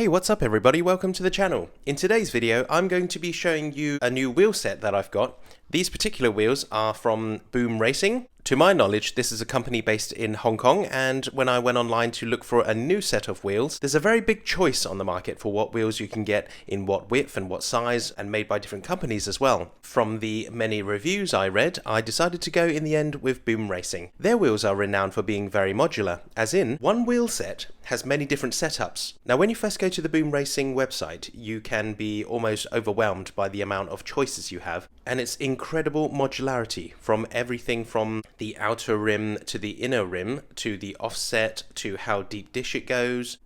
Hey, what's up everybody? Welcome to the channel. In today's video, I'm going to be showing you a new wheel set that I've got. These particular wheels are from Boom Racing. To my knowledge, this is a company based in Hong Kong, and when I went online to look for a new set of wheels, there's a very big choice on the market for what wheels you can get in what width and what size, and made by different companies as well. From the many reviews I read, I decided to go in the end with Boom Racing. Their wheels are renowned for being very modular, as in, one wheel set has many different setups. Now when you first go to the Boom Racing website, you can be almost overwhelmed by the amount of choices you have, and its incredible modularity from everything from the outer rim to the inner rim, to the offset, to how deep dish it goes,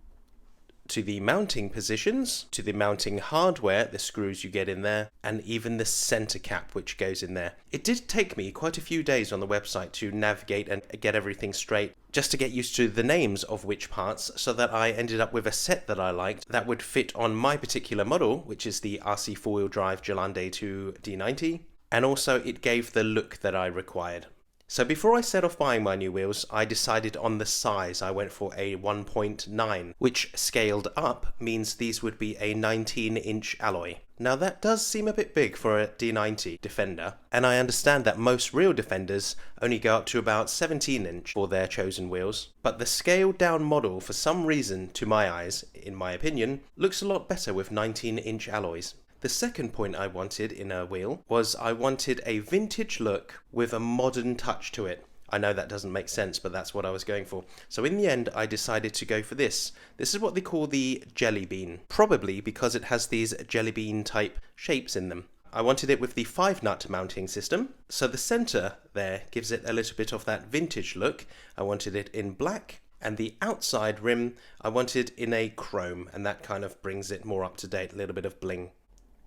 to the mounting positions, to the mounting hardware, the screws you get in there, and even the center cap which goes in there. It did take me quite a few days on the website to navigate and get everything straight, just to get used to the names of which parts, so that I ended up with a set that I liked that would fit on my particular model, which is the RC4 Drive Gelande 2 D90, and also it gave the look that I required. So before I set off buying my new wheels, I decided on the size. I went for a 1.9, which scaled up means these would be a 19-inch alloy. Now that does seem a bit big for a D90 Defender, and I understand that most real Defenders only go up to about 17-inch for their chosen wheels, but the scaled down model for some reason, to my eyes, in my opinion, looks a lot better with 19-inch alloys. The second point I wanted in a wheel was I wanted a vintage look with a modern touch to it. I know that doesn't make sense, but that's what I was going for. So in the end, I decided to go for this. This is what they call the jelly bean, probably because it has these jelly bean type shapes in them. I wanted it with the 5-nut mounting system, so the center there gives it a little bit of that vintage look. I wanted it in black, and the outside rim I wanted in a chrome, and that kind of brings it more up to date, a little bit of bling.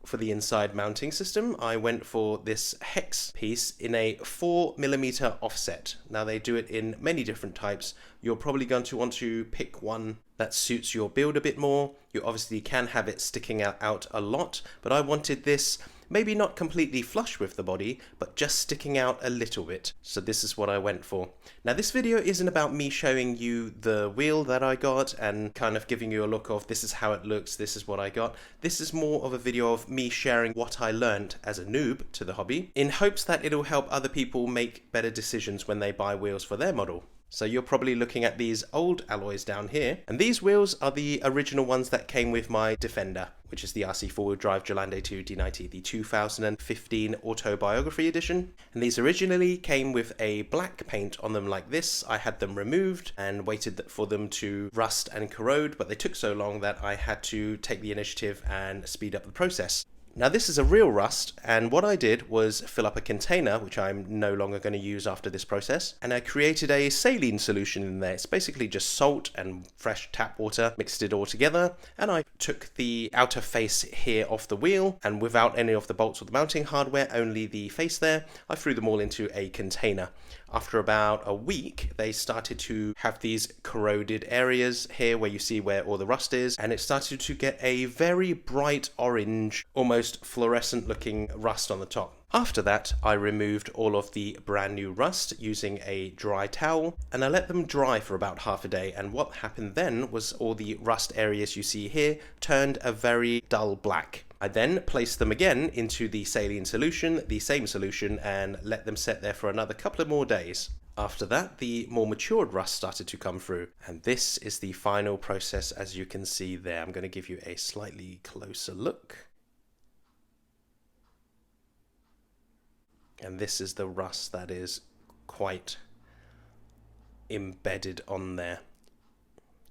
For the inside mounting system, I went for this hex piece in a 4mm offset. Now they do it in many different types. You're probably going to want to pick one that suits your build a bit more. You obviously can have it sticking out a lot, but I wanted this maybe not completely flush with the body, but just sticking out a little bit. So this is what I went for. Now this video isn't about me showing you the wheel that I got and kind of giving you a look of this is how it looks, this is what I got. This is more of a video of me sharing what I learned as a noob to the hobby, in hopes that it'll help other people make better decisions when they buy wheels for their model. So you're probably looking at these old alloys down here, and these wheels are the original ones that came with my Defender, which is the RC4 Drive Gelande 2 D90, the 2015 Autobiography edition. And these originally came with a black paint on them like this. I had them removed and waited for them to rust and corrode, but they took so long that I had to take the initiative and speed up the process. Now this is a real rust, and what I did was fill up a container, which I'm no longer going to use after this process, and I created a saline solution in there. It's basically just salt and fresh tap water, mixed it all together, and I took the outer face here off the wheel, and without any of the bolts or the mounting hardware, only the face there, I threw them all into a container. After about a week, they started to have these corroded areas here where you see where all the rust is, and it started to get a very bright orange, almost fluorescent looking rust on the top. After that, I removed all of the brand new rust using a dry towel, and I let them dry for about half a day, and what happened then was all the rust areas you see here turned a very dull black. I then placed them again into the saline solution, the same solution, and let them set there for another couple of more days. After that, the more matured rust started to come through, and this is the final process as you can see there. I'm going to give you a slightly closer look. And this is the rust that is quite embedded on there.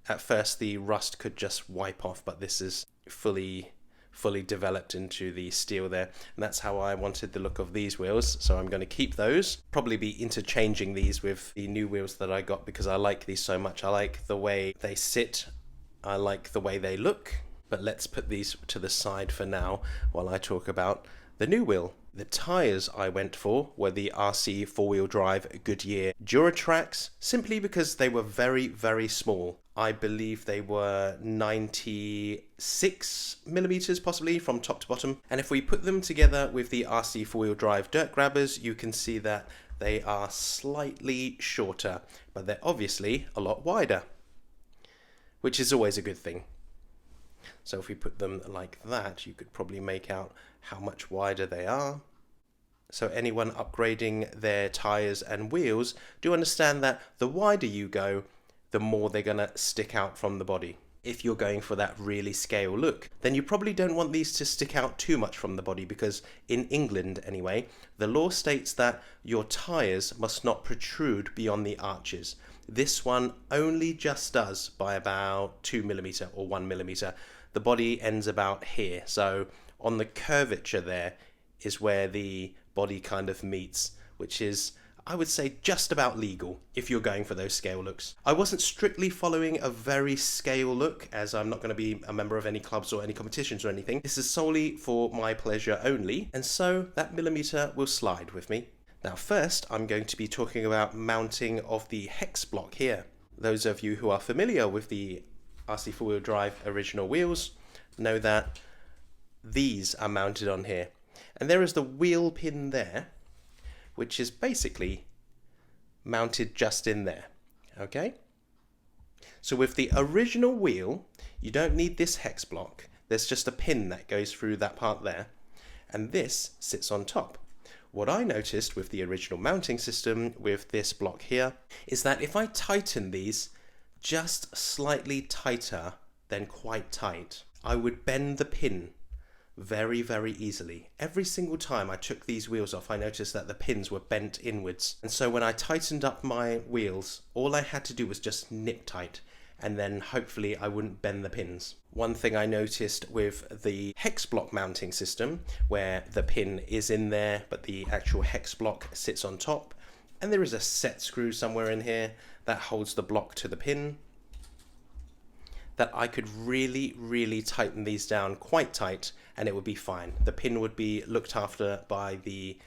At first the rust could just wipe off, but this is fully developed into the steel there, and that's how I wanted the look of these wheels. So I'm going to keep those, probably be interchanging these with the new wheels that I got because I like these so much. I like the way they sit, I like the way they look, but let's put these to the side for now while I talk about the new wheel. The tyres I went for were the RC 4-wheel drive Goodyear Duratrax, simply because they were very, very small. I believe they were 96mm possibly from top to bottom. And if we put them together with the RC 4-wheel drive Dirt Grabbers, you can see that they are slightly shorter, but they're obviously a lot wider, which is always a good thing. So if we put them like that, you could probably make out how much wider they are. So anyone upgrading their tires and wheels do understand that the wider you go, the more they're going to stick out from the body. If you're going for that really scale look, then you probably don't want these to stick out too much from the body, because in England anyway, the law states that your tires must not protrude beyond the arches. This one only just does by about 2mm or 1mm. The body ends about here, so on the curvature there is where the body kind of meets, which is, I would say, just about legal if you're going for those scale looks. I wasn't strictly following a very scale look, as I'm not going to be a member of any clubs or any competitions or anything. This is solely for my pleasure only, and so that millimeter will slide with me. Now first, I'm going to be talking about mounting of the hex block here. Those of you who are familiar with the RC4 drive original wheels know that these are mounted on here. And there is the wheel pin there, which is basically mounted just in there, okay? So with the original wheel, you don't need this hex block. There's just a pin that goes through that part there, and this sits on top. What I noticed with the original mounting system with this block here is that if I tighten these just slightly tighter than quite tight, I would bend the pin very, very easily. Every single time I took these wheels off, I noticed that the pins were bent inwards. And so when I tightened up my wheels, all I had to do was just nip tight, and then hopefully I wouldn't bend the pins. One thing I noticed with the hex block mounting system, where the pin is in there, but the actual hex block sits on top, and there is a set screw somewhere in here that holds the block to the pin, that I could really, really tighten these down quite tight and it would be fine. The pin would be looked after by the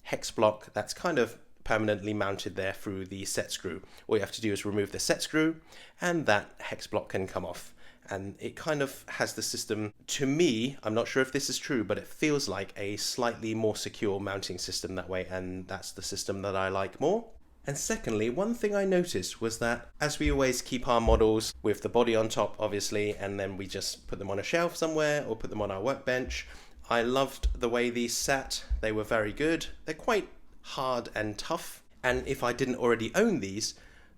hex block that's kind of permanently mounted there through the set screw. All you have to do is remove the set screw and that hex block can come off. And it kind of has the system, to me, I'm not sure if this is true, but it feels like a slightly more secure mounting system that way, and that's the system that I like more. And secondly, one thing I noticed was that as we always keep our models with the body on top, obviously, and then we just put them on a shelf somewhere or put them on our workbench, I loved the way these sat. They were very good. They're quite hard and tough. And if I didn't already own these,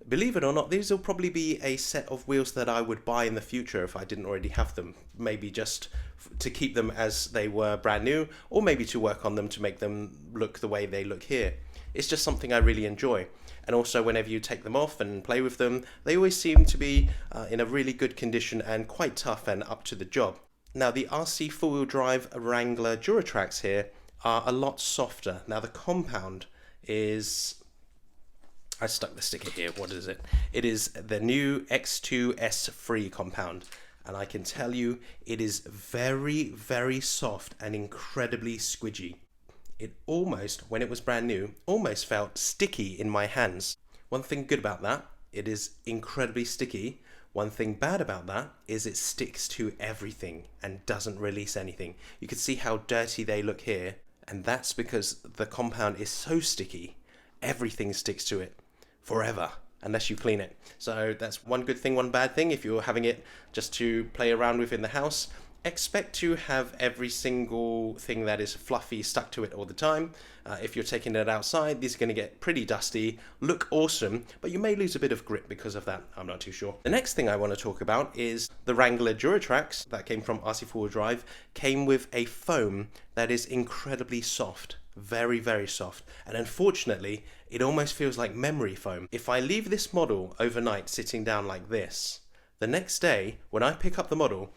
believe it or not, these will probably be a set of wheels that I would buy in the future if I didn't already have them. Maybe just to keep them as they were brand new, or maybe to work on them to make them look the way they look here. It's just something I really enjoy. And also whenever you take them off and play with them, they always seem to be in a really good condition and quite tough and up to the job. Now the RC 4-wheel drive Wrangler Duratrax here are a lot softer. Now the compound is, I stuck the sticker here, what is it? It is the new X2S Free compound. And I can tell you, it is very, very soft and incredibly squidgy. It almost, when it was brand new, almost felt sticky in my hands. One thing good about that, it is incredibly sticky. One thing bad about that is it sticks to everything and doesn't release anything. You can see how dirty they look here, and that's because the compound is so sticky, everything sticks to it forever unless you clean it. So that's one good thing, one bad thing. If you're having it just to play around with in the house, expect to have every single thing that is fluffy stuck to it all the time. If you're taking it outside, these are going to get pretty dusty, look awesome, but you may lose a bit of grip because of that. I'm not too sure. The next thing I want to talk about is the Wrangler Duratrax that came from RC4 Drive came with a foam that is incredibly soft. Very, very soft. And unfortunately, it almost feels like memory foam. If I leave this model overnight sitting down like this, the next day, when I pick up the model,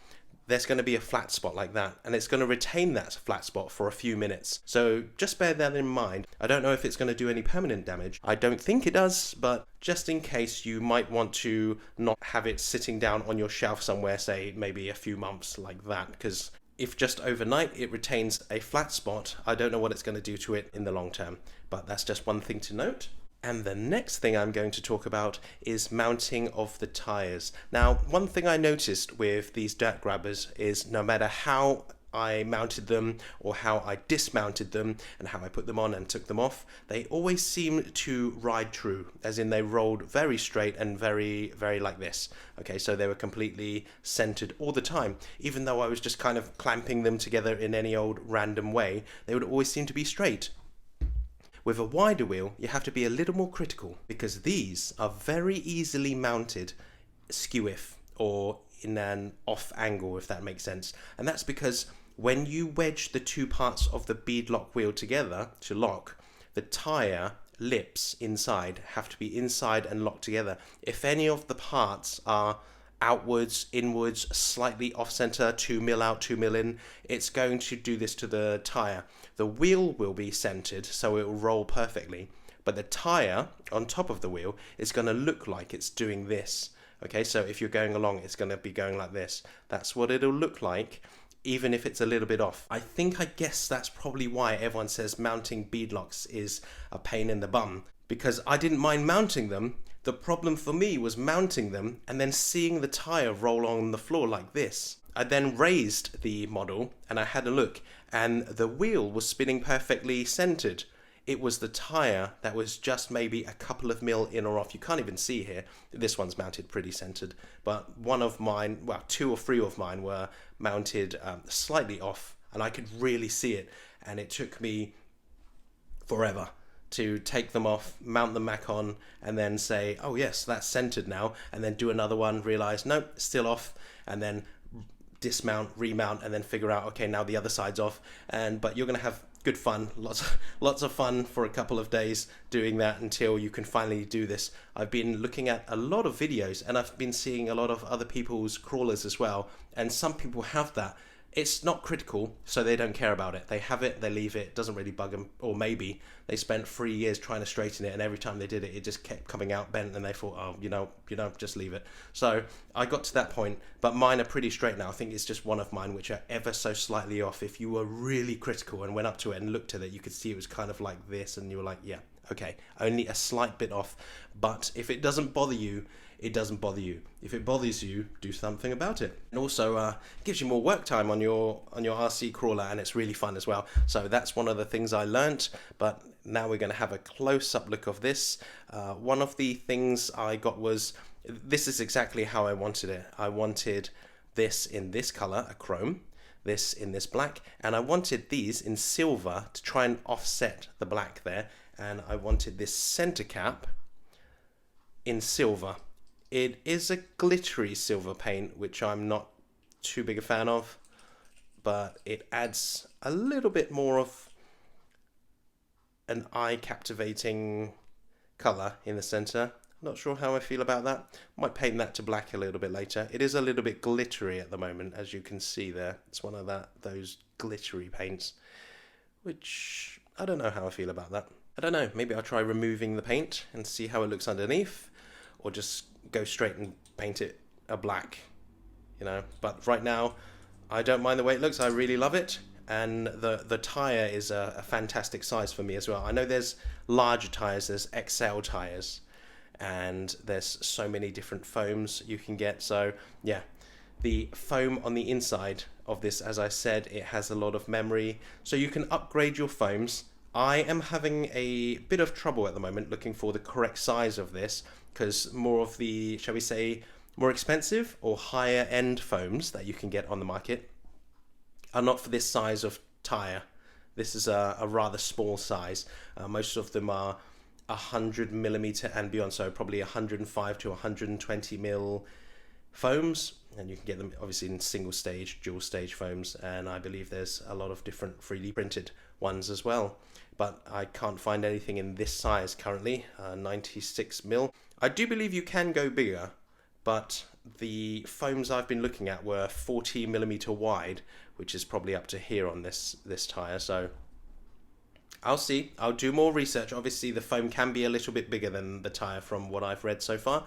there's going to be a flat spot like that, and it's going to retain that flat spot for a few minutes. So just bear that in mind. I don't know if it's going to do any permanent damage. I don't think it does, but just in case, you might want to not have it sitting down on your shelf somewhere, say maybe a few months like that, because if just overnight it retains a flat spot, I don't know what it's going to do to it in the long term, but that's just one thing to note. And the next thing I'm going to talk about is mounting of the tires. Now, one thing I noticed with these dirt grabbers is no matter how I mounted them or how I dismounted them and how I put them on and took them off, they always seemed to ride true, as in they rolled very straight and very, very like this. Okay, so they were completely centered all the time. Even though I was just kind of clamping them together in any old random way, they would always seem to be straight. With a wider wheel, you have to be a little more critical because these are very easily mounted skew-if or in an off angle, if that makes sense. And that's because when you wedge the two parts of the beadlock wheel together to lock, the tire lips inside have to be inside and locked together. If any of the parts are outwards, inwards, slightly off center, 2 mil out, 2 mil in, it's going to do this to the tire. The wheel will be centered, so it will roll perfectly, but the tire on top of the wheel is going to look like it's doing this. Okay, so if you're going along, it's going to be going like this. That's what it'll look like, even if it's a little bit off. I guess that's probably why everyone says mounting beadlocks is a pain in the bum, because I didn't mind mounting them. The problem for me was mounting them and then seeing the tire roll on the floor like this. I then raised the model and I had a look, and the wheel was spinning perfectly centered. It was the tire that was just maybe a couple of mil in or off. You can't even see here. This one's mounted pretty centered, but one of mine, well, 2 or 3 of mine were mounted slightly off, and I could really see it. And it took me forever to take them off, mount them back on, and then say, oh yes, that's centered now, and then do another one, realize, nope, still off, and then dismount, remount, and then figure out, okay, now the other side's off. But you're gonna have good fun, lots of fun for a couple of days doing that until you can finally do this. I've been looking at a lot of videos, and I've been seeing a lot of other people's crawlers as well, and some people have that. It's not critical, so they don't care about it. They have it, they leave it, doesn't really bug them. Or maybe they spent 3 years trying to straighten it, and every time they did it, it just kept coming out bent, and they thought, oh, you know, just leave it. So I got to that point, but mine are pretty straight now. I think it's just one of mine which are ever so slightly off. If you were really critical and went up to it and looked at it, you could see it was kind of like this, and you were like, yeah, okay, only a slight bit off. But if it doesn't bother you, it doesn't bother you. If it bothers you, do something about it. And also gives you more work time on your RC crawler, and it's really fun as well. So that's one of the things I learnt, but now we're going to have a close-up look of this. One of the things I got was, this is exactly how I wanted it. I wanted this in this color, a chrome, this in this black, and I wanted these in silver to try and offset the black there, and I wanted this center cap in silver. It is a glittery silver paint, which I'm not too big a fan of, but it adds a little bit more of an eye-captivating color in the center. Not sure how I feel about that. Might paint that to black a little bit later. It is a little bit glittery at the moment, as you can see there. It's one of those glittery paints, which I don't know how I feel about that. I don't know, maybe I'll try removing the paint and see how it looks underneath, or just go straight and paint it a black, you know. But right now, I don't mind the way it looks. I really love it, and the tire is a fantastic size for me as well. I know there's larger tires, there's XL tires, and there's so many different foams you can get. So yeah, the foam on the inside of this, as I said, it has a lot of memory, so you can upgrade your foams. I am having a bit of trouble at the moment looking for the correct size of this, because more of the, shall we say, more expensive or higher end foams that you can get on the market are not for this size of tire. This is a rather small size. Most of them are 100mm and beyond, so probably 105 to 120 mil foams, and you can get them obviously in single stage, dual stage foams, and I believe there's a lot of different 3D printed ones as well, but I can't find anything in this size currently. 96mm. I do believe you can go bigger, but the foams I've been looking at were 40mm wide, which is probably up to here on this tire. So I'll see. I'll do more research. Obviously the foam can be a little bit bigger than the tire from what I've read so far,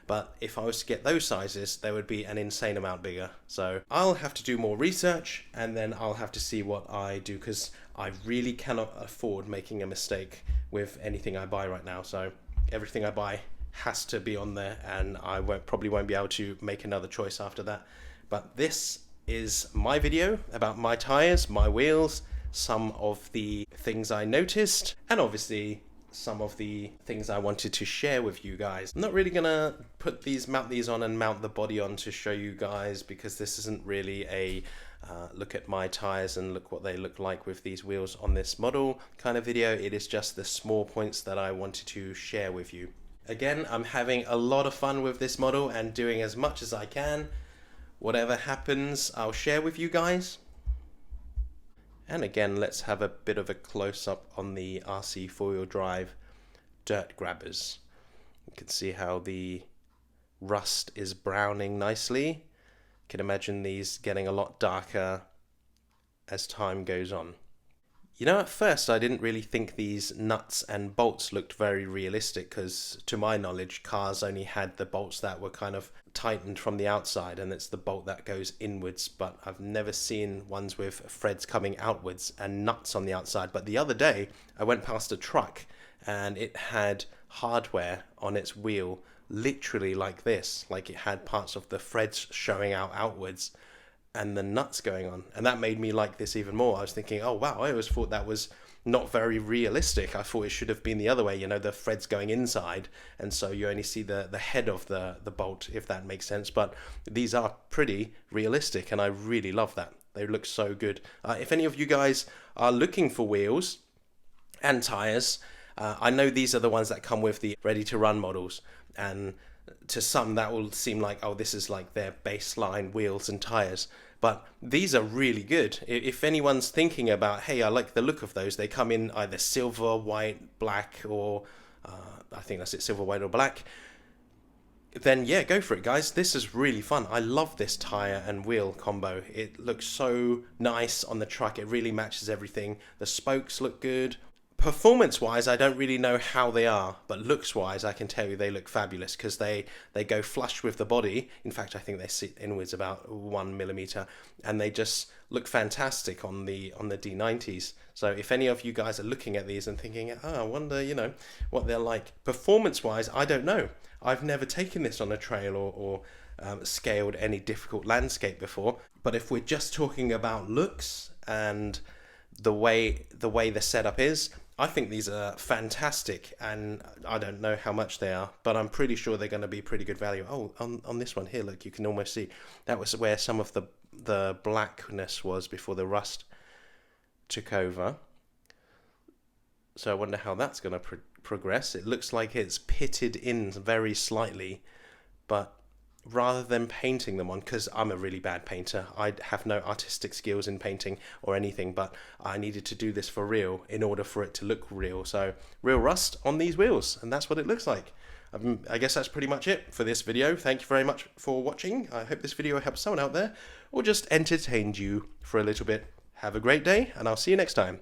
but if I was to get those sizes, they would be an insane amount bigger. So I'll have to do more research, and then I'll have to see what I do, because I really cannot afford making a mistake with anything I buy right now. So everything I buy has to be on there, and I probably won't be able to make another choice after that. But this is my video about my tires, my wheels, some of the things I noticed, and obviously some of the things I wanted to share with you guys. I'm not really gonna mount these on and mount the body on to show you guys, because this isn't really a look at my tires and look what they look like with these wheels on this model kind of video. It is just the small points that I wanted to share with you. Again, I'm having a lot of fun with this model and doing as much as I can. Whatever happens, I'll share with you guys. And again, let's have a bit of a close-up on the RC four-wheel drive dirt grabbers. You can see how the rust is browning nicely. You can imagine these getting a lot darker as time goes on. You know, at first I didn't really think these nuts and bolts looked very realistic, because to my knowledge cars only had the bolts that were kind of tightened from the outside, and it's the bolt that goes inwards, but I've never seen ones with threads coming outwards and nuts on the outside. But the other day I went past a truck and it had hardware on its wheel literally like this, like it had parts of the threads showing out outwards and the nuts going on, and that made me like this even more. I was thinking, oh wow, I always thought that was not very realistic. I thought it should have been the other way, you know, the threads going inside, and so you only see the head of the bolt, if that makes sense. But these are pretty realistic, and I really love that. They look so good. If any of you guys are looking for wheels and tires, I know these are the ones that come with the ready to run models, and to some that will seem like, oh, this is like their baseline wheels and tires, but these are really good. If anyone's thinking about, hey, I like the look of those, they come in either silver, white, black, or I think that's it, silver, white, or black, then yeah, go for it, guys. This is really fun. I love this tire and wheel combo. It looks so nice on the truck. It really matches everything. The spokes look good. Performance-wise, I don't really know how they are, but looks-wise, I can tell you they look fabulous, because they go flush with the body. In fact, I think they sit inwards about 1 millimeter, and they just look fantastic on the D90s. So if any of you guys are looking at these and thinking, oh, I wonder, you know, what they're like performance-wise, I don't know. I've never taken this on a trail or scaled any difficult landscape before. But if we're just talking about looks and the way the setup is, I think these are fantastic, and I don't know how much they are, but I'm pretty sure they're going to be pretty good value. Oh, on this one here, look, you can almost see that was where some of the blackness was before the rust took over. So I wonder how that's going to progress. It looks like it's pitted in very slightly, but rather than painting them on, because I'm a really bad painter, I have no artistic skills in painting or anything, but I needed to do this for real in order for it to look real. So real rust on these wheels, and that's what it looks like. I guess that's pretty much it for this video. Thank you very much for watching. I hope this video helped someone out there, or just entertained you for a little bit. Have a great day, and I'll see you next time.